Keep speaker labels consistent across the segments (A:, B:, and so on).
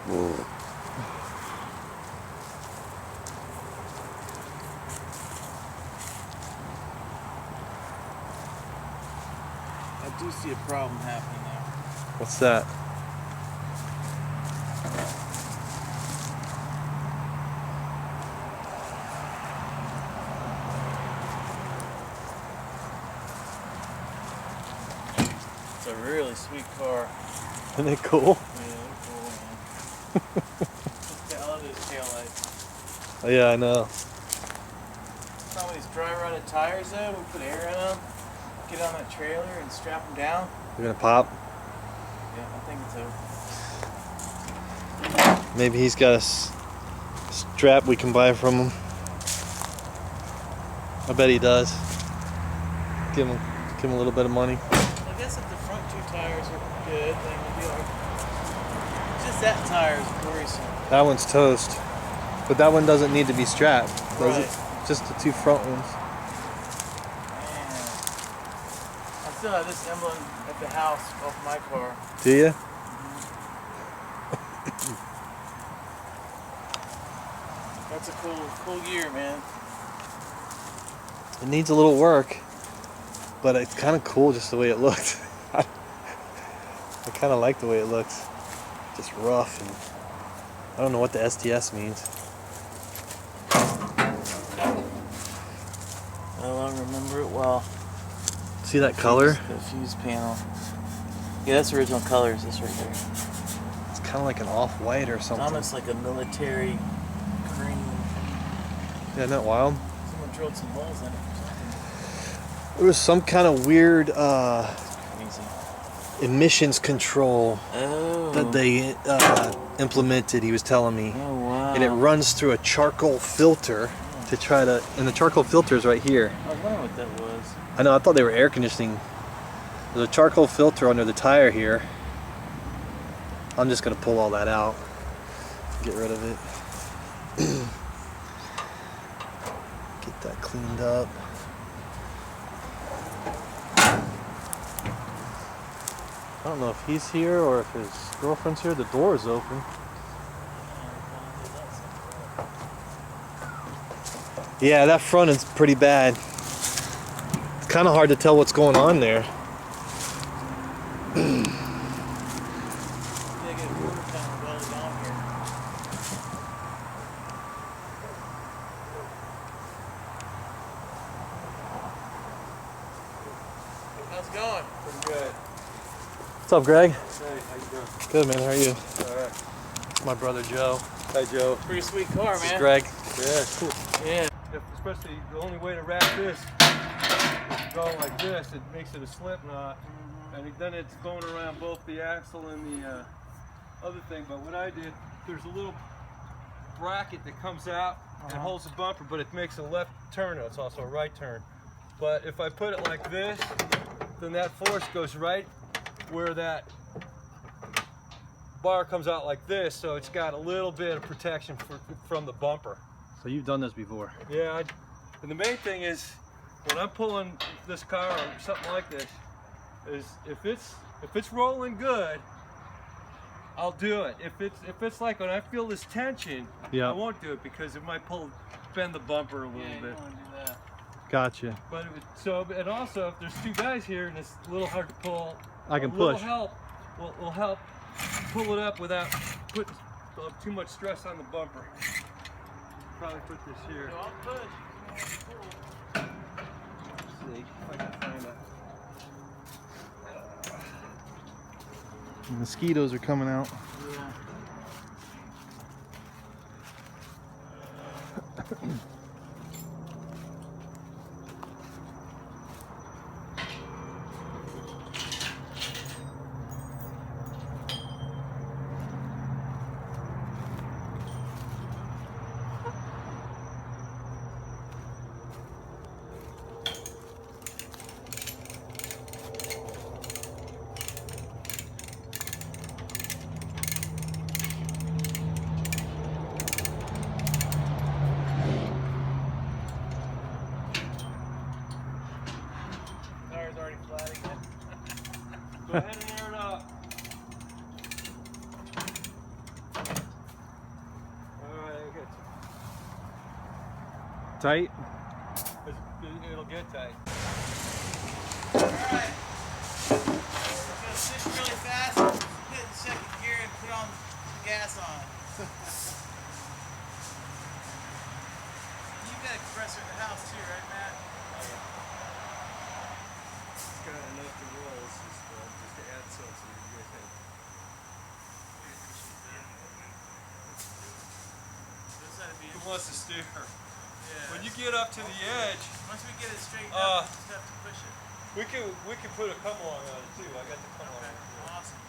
A: I do see a problem happening there.
B: What's that?
A: It's a really sweet car.
B: Isn't it cool?
A: Yeah, they're cool, man. I love those taillights.
B: Oh, yeah, I know.
A: Some of these dry rotted tires though, we put air in them, get on that trailer and strap them down.
B: You're gonna pop?
A: Yeah, I think it's over.
B: Maybe he's got a strap we can buy from him. I bet he does. Give him a little bit of money.
A: I guess if the front two tires are good, then we'll be like. Just that tire is worrisome.
B: That one's toast. But that one doesn't need to be strapped, does
A: Right.
B: it? Just the two front ones.
A: Man. I still have this emblem at the house off my car.
B: Do you?
A: That's a cool gear, man.
B: It needs a little work, but it's kind of cool just the way it looked. I kind of like the way it looks. Just rough, and I don't know what the STS means.
A: Oh, I remember it well.
B: See that color?
A: The fuse panel. Yeah, that's original colors, this right there.
B: It's kind of like an off-white or
A: It's
B: something.
A: almost like a military green.
B: Yeah, isn't that wild?
A: Someone drilled some holes in it or something.
B: There was some kind of weird
A: Crazy.
B: emissions control
A: Oh.
B: that they implemented, he was telling me.
A: Oh, wow.
B: And it runs through a charcoal filter to try to, and the charcoal filter is right here.
A: I was wondering what that was.
B: I know, I thought they were air conditioning. There's a charcoal filter under the tire here. I'm just gonna pull all that out, get rid of it. Get that cleaned up. I don't know if he's here or if his girlfriend's here. The door is open. Yeah, that front is pretty bad. It's kind of hard to tell what's going on there.
A: How's it going?
C: Pretty good.
B: What's up, Greg?
C: Hey, how you doing?
B: Good, man. How are you?
C: All right.
B: It's my brother Joe.
C: Hi, Joe.
A: Pretty sweet car,
B: This
A: man.
B: is Greg.
C: Yeah, cool.
A: Yeah.
C: Especially the only way to wrap this is go like this. It makes it a slip knot, and then it's going around both the axle and the other thing. But what I did, there's a little bracket that comes out and holds the bumper, but it makes a left turn. It's also a right turn. But if I put it like this, then that force goes right where that bar comes out like this, so it's got a little bit of protection from the bumper.
B: So you've done this before?
C: Yeah, and the main thing is when I'm pulling this car or something like this, is if it's rolling good, I'll do it. If it's like when I feel this tension,
B: Yeah.
C: I won't do it because it might bend the bumper a little
A: Yeah, you
C: bit.
A: don't want to do that.
B: Gotcha.
C: But and also if there's two guys here and it's a little hard to pull,
B: I can
C: a little
B: push.
C: help will help pull it up without putting too much stress on the bumper. Probably put this here.
A: So I'll push.
C: Let's see if I can find a.
B: Mosquitoes are coming out.
A: Yeah. Tire's already flat again.
C: Go ahead and air it up.
B: Tight?
C: It'll get tight.
A: Alright. We're gonna switch really fast, hit the second gear and put on the gas on. You've got a compressor in the house too, right, Matt?
C: It's got enough to roll, it's just to add something so you guys have. Who wants to steer?
A: Yeah.
C: When you get up to the edge,
A: Once we get it straightened up, we just have to push it.
C: we can put a come along on it too. I got the come along.
A: Okay, awesome.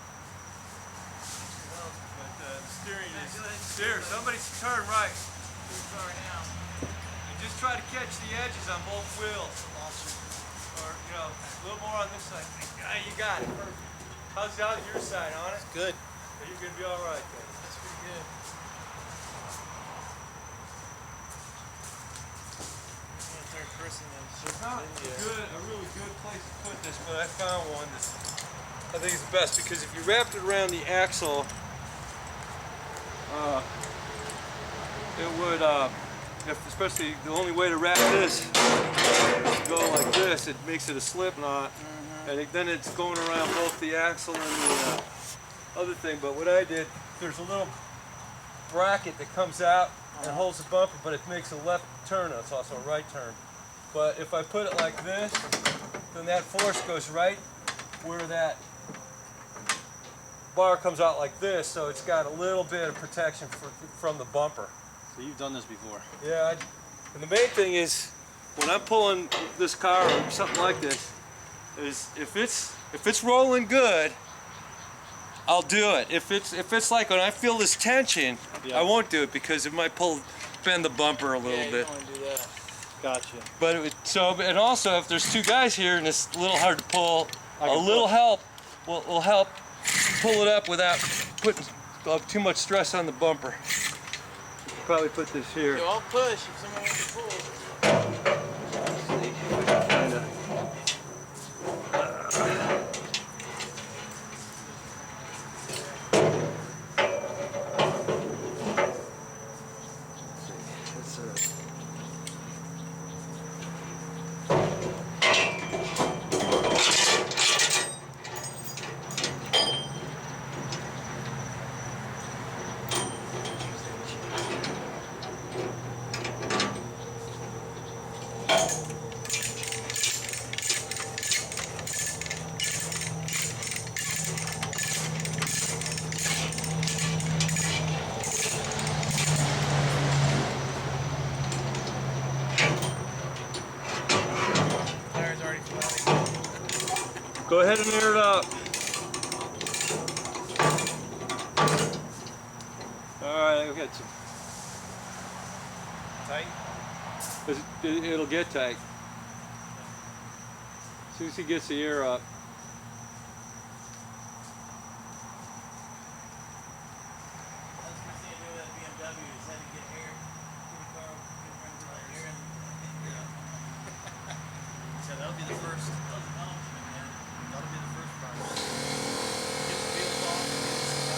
C: But the steering is
A: Steer.
C: Somebody's turn right.
A: Too far now.
C: And just try to catch the edges on both wheels. Or, you know, a little more on this side. Ah, you got it. Perfect. How's it on your side on it?
A: Good.
C: You're going to be all right then.
A: That's pretty good.
C: There's not a really good place to put this, but I found one that I think is the best because if you wrapped it around the axle, it would, especially the only way to wrap this is to go like this. It makes it a slip knot, and then it's going around both the axle and the other thing. But what I did, there's a little bracket that comes out and holds the bumper, but it makes a left turn. It's also a right turn. But if I put it like this, then that force goes right where that bar comes out like this, so it's got a little bit of protection from the bumper.
B: So you've done this before?
C: Yeah, and the main thing is when I'm pulling this car or something like this, is if it's rolling good, I'll do it. If it's like when I feel this tension, I won't do it because it might bend the bumper a little bit.
A: You don't want to do that.
B: Gotcha.
C: But and also if there's two guys here and it's a little hard to pull, a little help will help pull it up without putting too much stress on the bumper. Probably put this here.
A: So I'll push if someone wants to pull.
C: Go ahead and air it up. Alright, I've got some. Tight? It'll get tight. As soon as he gets the air up.
A: So that'll be the first. That'll be the first project. Get the wheels off, get the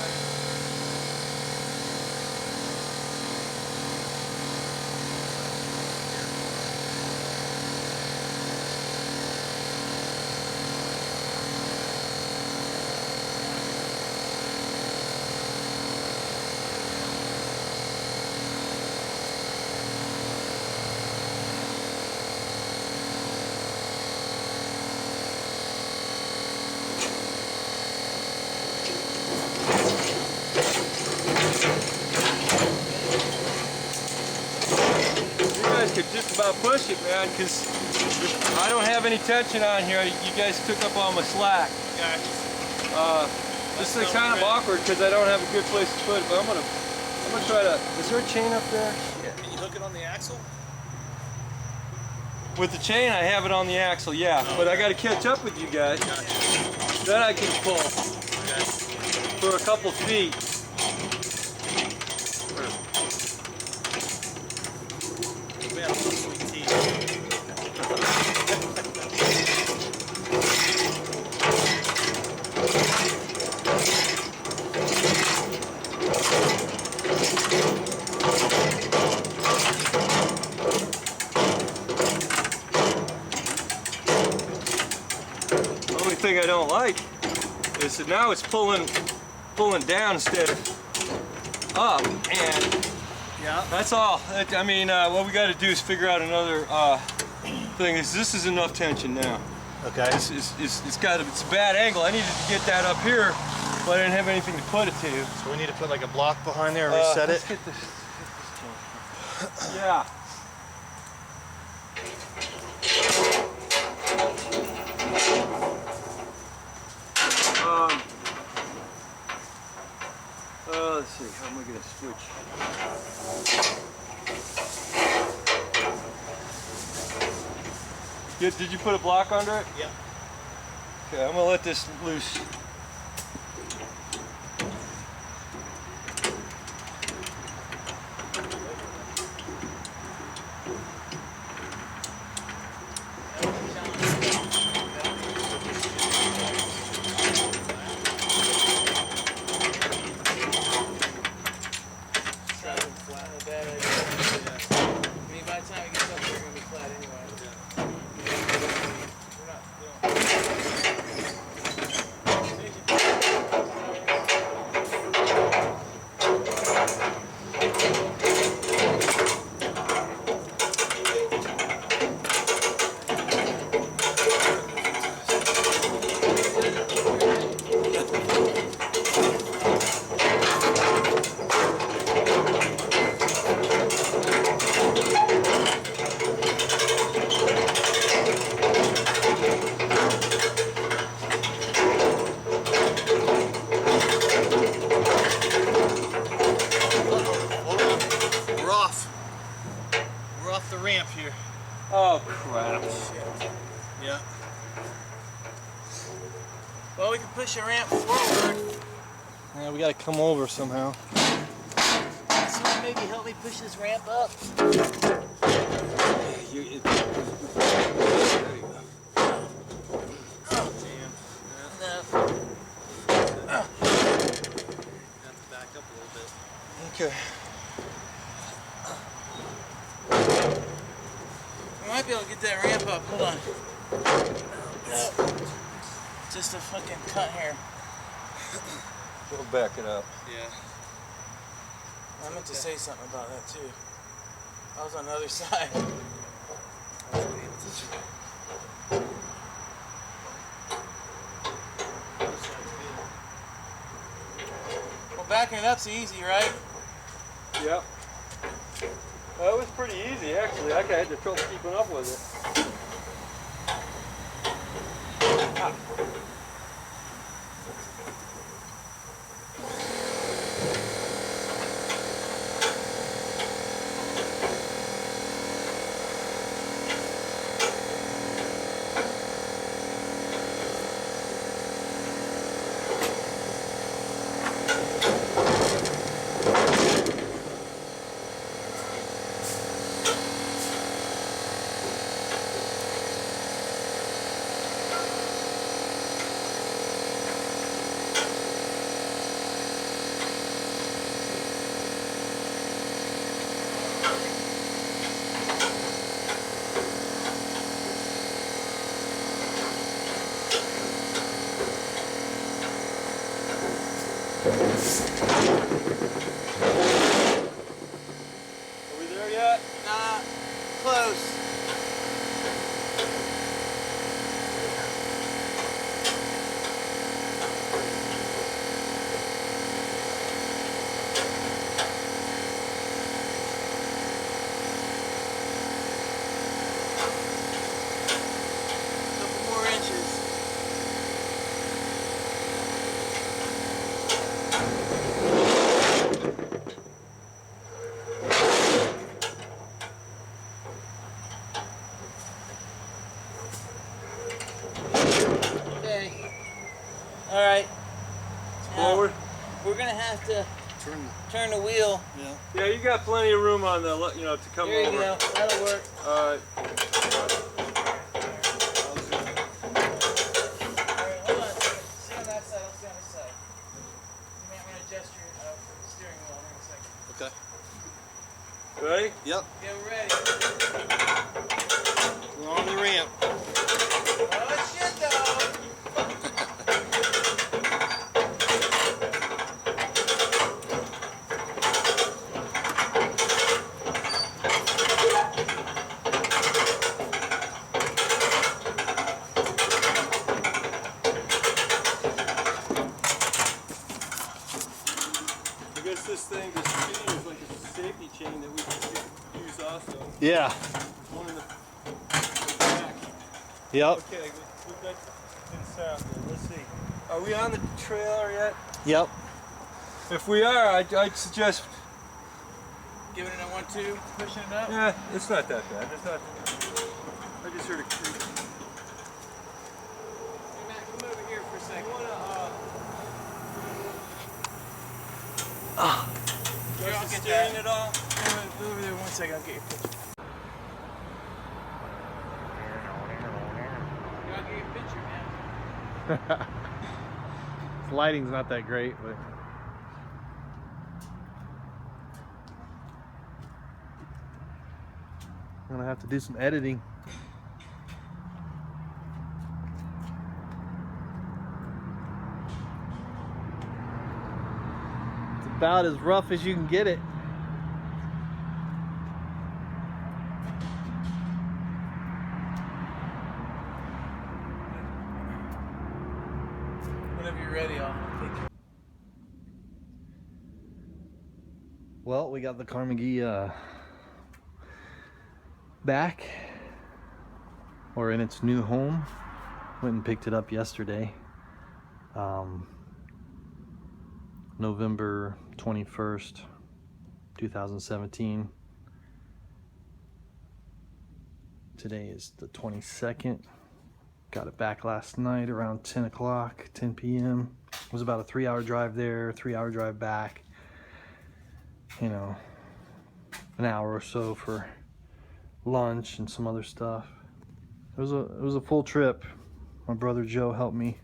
C: Could just about push it, man, because I don't have any tension on here. You guys took up all my slack. This is kind of awkward because I don't have a good place to put it, but I'm gonna try to. Is there a chain up there?
A: Yeah. Can you hook it on the axle?
C: With the chain, I have it on the axle, yeah. But I got to catch up with you guys. Then I can pull for a couple feet.
A: We have some sweet tea.
C: thing I don't like is that now it's pulling down instead of up, and
A: Yeah.
C: that's all. I mean, what we got to do is figure out another thing. This is enough tension now.
B: Okay.
C: It's a bad angle. I needed to get that up here, but I didn't have anything to put it to.
B: So we need to put like a block behind there and reset
C: Let's
B: it.
C: get this yeah. Let's see. How am I gonna switch? Did you put a block under it?
A: Yeah.
C: Okay, I'm gonna let this loose.
A: We're off the ramp here.
C: Oh crap.
A: Yeah. Well, we can push the ramp forward.
B: Yeah, we gotta come over somehow.
A: Someone maybe help me push this ramp up.
C: There you go.
A: Oh, damn. No.
B: Have to back up a little bit.
C: Okay.
A: We might be able to get that ramp up. Hold on. Just a fucking cut here.
C: We'll back it up.
A: Yeah. I meant to say something about that too. I was on the other side. Well, backing it up's easy, right?
C: Yep. Well, it was pretty easy actually. I had trouble keeping up with it. Ah. Are we there yet?
A: Nah, close. Couple more inches. Okay. All right. Now,
C: Forward.
A: we're gonna have to turn the wheel.
B: Yeah.
C: Yeah, you got plenty of room on the, to come
A: There you
C: over.
A: go. That'll work.
C: All right.
A: All right, hold on. Sit on that side. I'll sit on this side. I'm gonna adjust your steering wheel in a second.
B: Okay.
C: Ready?
B: Yep.
A: Yeah, we're ready.
B: We're on the ramp.
A: Oh shit, though.
B: Yeah.
C: One in the back.
B: Yep.
C: Okay, we got in south here. Let's see. Are we on the trailer yet?
B: Yep.
C: If we are, I'd suggest.
A: Giving it a 1-2, pushing it up.
C: Yeah, it's not that bad. It's not. I just heard a creak.
A: Hey Matt, come over here for a second.
C: You wanna,
A: Here, I'll
C: the
A: get
C: steering
A: that.
C: at all?
A: Go over there 1 second, I'll get your picture. Here, I'll get your picture, man.
B: This lighting's not that great, but I'm gonna have to do some editing. It's about as rough as you can get it.
A: Whenever you're ready, I'll take you.
B: Well, we got the Karmann Ghia back, or in its new home. Went and picked it up yesterday, November 21st, 2017. Today is the 22nd. Got it back last night around 10 o'clock, 10 p.m. It was about a 3-hour drive there, 3-hour drive back. You know, an hour or so for lunch and some other stuff. It was a full trip. My brother Joe helped me.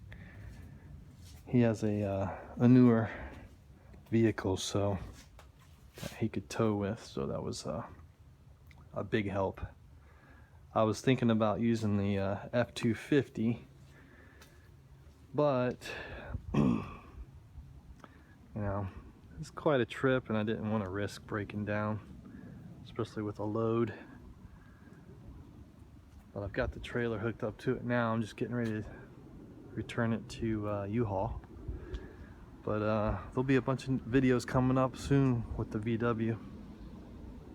B: He has a newer vehicle, so that he could tow with, so that was a big help. I was thinking about using the F-250, but you know, it's quite a trip, and I didn't want to risk breaking down, especially with a load. But I've got the trailer hooked up to it now. I'm just getting ready to return it to U-Haul. But there'll be a bunch of videos coming up soon with the VW.